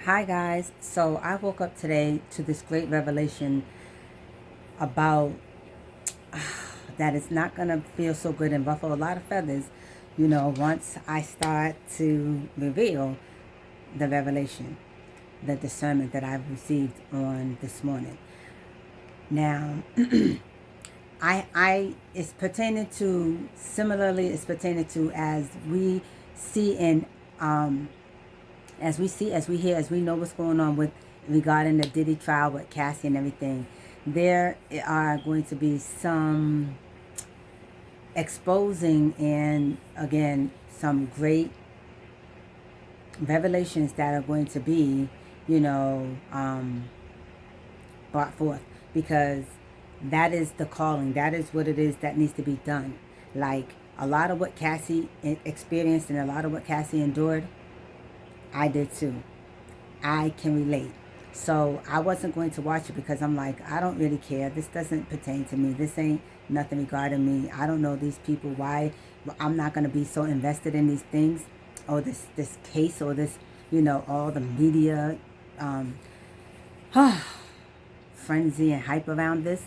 Hi guys. So I woke up today to this great revelation about that it's not gonna feel so good and ruffle a lot of feathers, once I start to reveal the revelation, the discernment that I've received on this morning. Now, I it's pertaining to similarly it's pertaining to see in um as we hear, as we know what's going on with regarding the Diddy trial with Cassie and everything, there are going to be some exposing and again some great revelations that are going to be, you know, brought forth because that is the calling. That is what it is that needs to be done. Like a lot of what Cassie experienced and a lot of what Cassie endured, I did too. I can relate. So I wasn't going to watch it because I'm like, I don't really care. This doesn't pertain to me. This ain't nothing regarding me. I don't know these people. Why? I'm not going to be so invested in these things or this case or this, all the media um, frenzy and hype around this.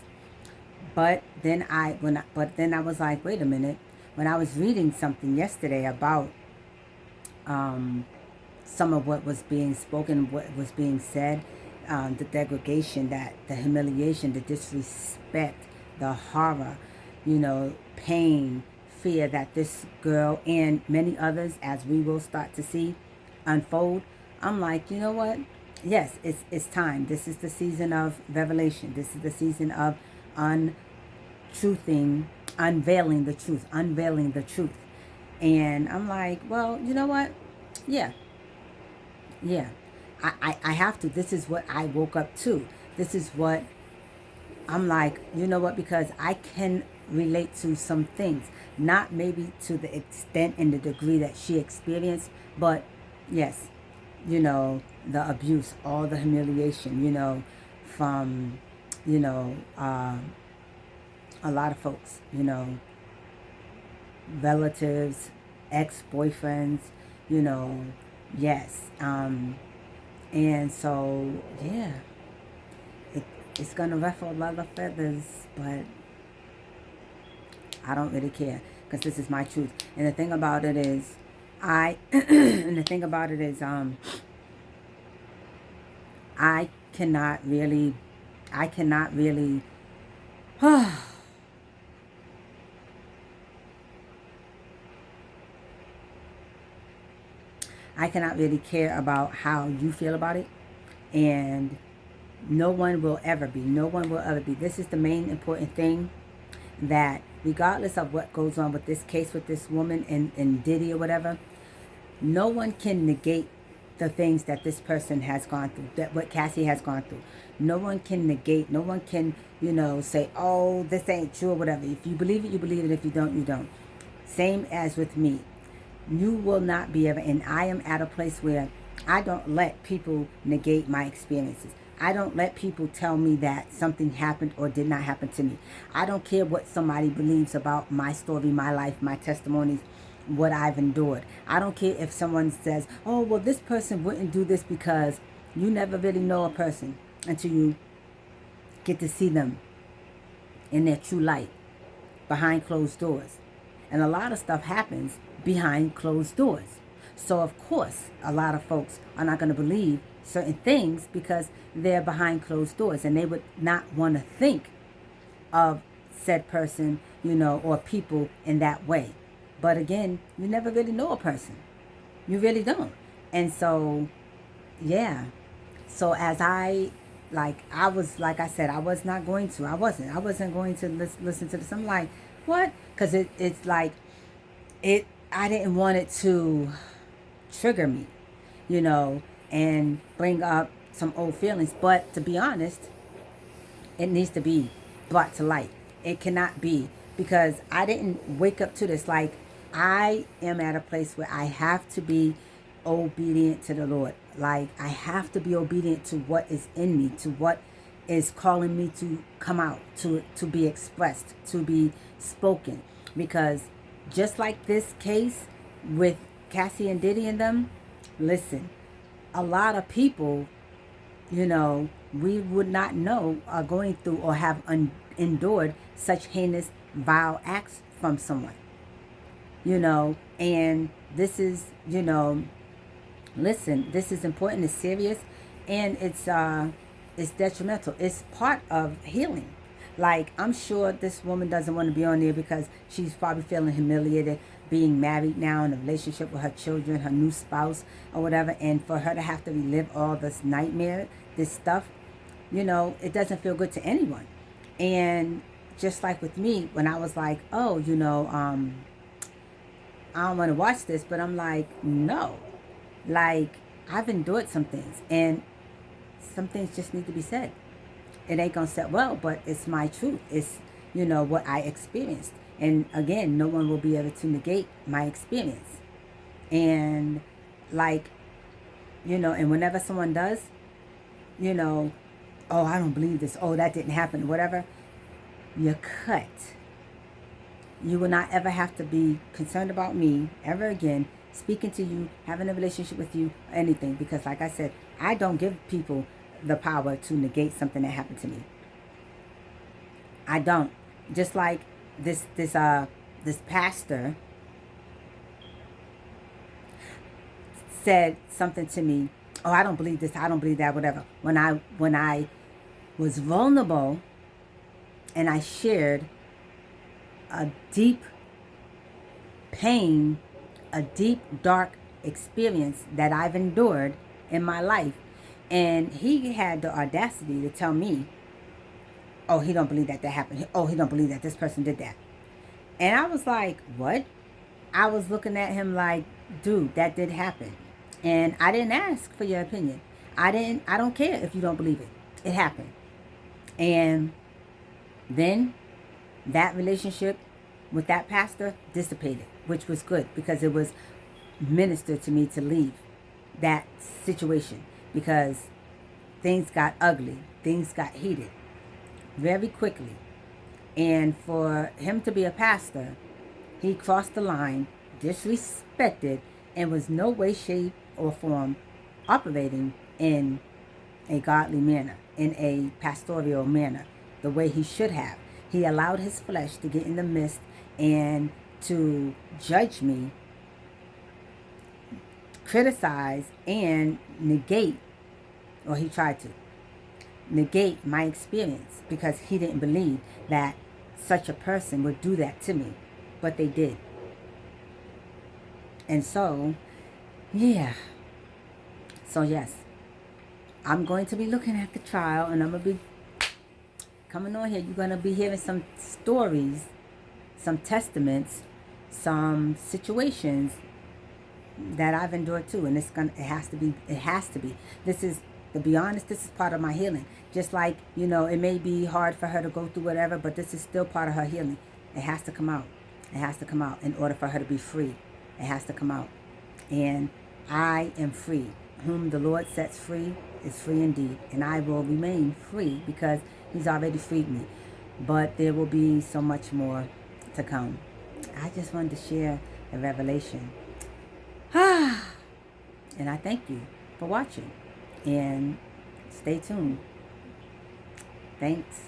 But then I was like, wait a minute. When I was reading something yesterday about um, some of what was being spoken, what was being said, the degradation, the humiliation, the disrespect, the horror, pain, fear that this girl and many others, as we will start to see unfold. I'm like, you know what? Yes, it's time. This is the season of revelation. This is the season of untruthing, unveiling the truth. And I'm like, well, you know what? Yeah, yeah, I have to. This is what I woke up to. This is what I'm like, you know what? Because I can relate to some things, not maybe to the extent and the degree that she experienced, but yes, the abuse, all the humiliation, from, you know, uh, a lot of folks, relatives, ex boyfriends, you know, yes. And so, yeah, it, it's going to ruffle a lot of feathers, but I don't really care because this is my truth. And the thing about it is, and the thing about it is, I cannot really, I cannot really, I cannot really care about how you feel about it. And no one will ever be. This is the main important thing, that regardless of what goes on with this case with this woman and Diddy or whatever, no one can negate the things that this person has gone through, that what Cassie has gone through. No one can negate, no one can, say, oh, this ain't true or whatever. If you believe it, you believe it. If you don't, you don't. Same as with me. You will not be ever, and I am at a place where I don't let people negate my experiences. I don't let people tell me that something happened or did not happen to me. I don't care what somebody believes about my story, my life, my testimonies, what I've endured. I don't care if someone says, oh, well, this person wouldn't do this, because you never really know a person until you get to see them in their true light behind closed doors. And a lot of stuff happens behind closed doors. So, of course, a lot of folks are not going to believe certain things because they're behind closed doors, and they would not want to think of said person, or people in that way. But again, you never really know a person. You really don't. And so, yeah. So as I was, like I said, I was not going to. I wasn't going to listen to this. I'm like, what? Because it's like, I didn't want it to trigger me, you know, and bring up some old feelings. But to be honest, it needs to be brought to light. It cannot be, because I didn't wake up to this. Like, I am at a place where I have to be obedient to the Lord. Like, I have to be obedient to what is in me, to what is calling me to come out, to be expressed, to be spoken. Because just like this case with Cassie and Diddy and them, listen, a lot of people, we would not know are going through or have endured such heinous, vile acts from someone. And this is, listen, this is important, it's serious, and it's detrimental. It's part of healing. Like, I'm sure this woman doesn't want to be on there because she's probably feeling humiliated being married now in a relationship with her children, her new spouse or whatever, and for her to have to relive all this nightmare, this stuff, it doesn't feel good to anyone. And just like with me, when I was like, oh, I don't want to watch this, but I'm like, no. Like, I've endured some things, and some things just need to be said. It ain't gonna set well, but it's my truth. It's, what I experienced. And again, no one will be able to negate my experience. And like, and whenever someone does, oh, I don't believe this, oh, that didn't happen, whatever, you're cut. You will not ever have to be concerned about me ever again, speaking to you, having a relationship with you, anything. Because like I said, I don't give people the power to negate something that happened to me. I don't. Just like this pastor said something to me, oh, I don't believe this, I don't believe that, whatever. When I was vulnerable and I shared a deep pain, a deep, dark experience that I've endured in my life. And he had the audacity to tell me, oh, he don't believe that happened. Oh, he don't believe that this person did that. And I was like, what? I was looking at him like, dude, that did happen. And I didn't ask for your opinion. I don't care if you don't believe it. It happened. And then that relationship with that pastor dissipated, which was good because it was ministered to me to leave that situation, because things got ugly, things got heated very quickly. And for him to be a pastor, he crossed the line, disrespected, and was no way, shape, or form operating in a godly manner, in a pastoral manner, the way he should have. He allowed his flesh to get in the midst and to judge me, criticize, and negate, or he tried to negate my experience because he didn't believe that such a person would do that to me. But they did. And so, yeah. So, yes, I'm going to be looking at the trial, and I'm going to be coming on here. You're going to be hearing some stories, some testaments, some situations that I've endured too. And it has to be. This is, to be honest, this is part of my healing. Just like, it may be hard for her to go through whatever, but this is still part of her healing. It has to come out. It has to come out in order for her to be free. It has to come out. And I am free. Whom the Lord sets free is free indeed. And I will remain free because he's already freed me. But there will be so much more to come. I just wanted to share the revelation. And I thank you for watching. And stay tuned. Thanks.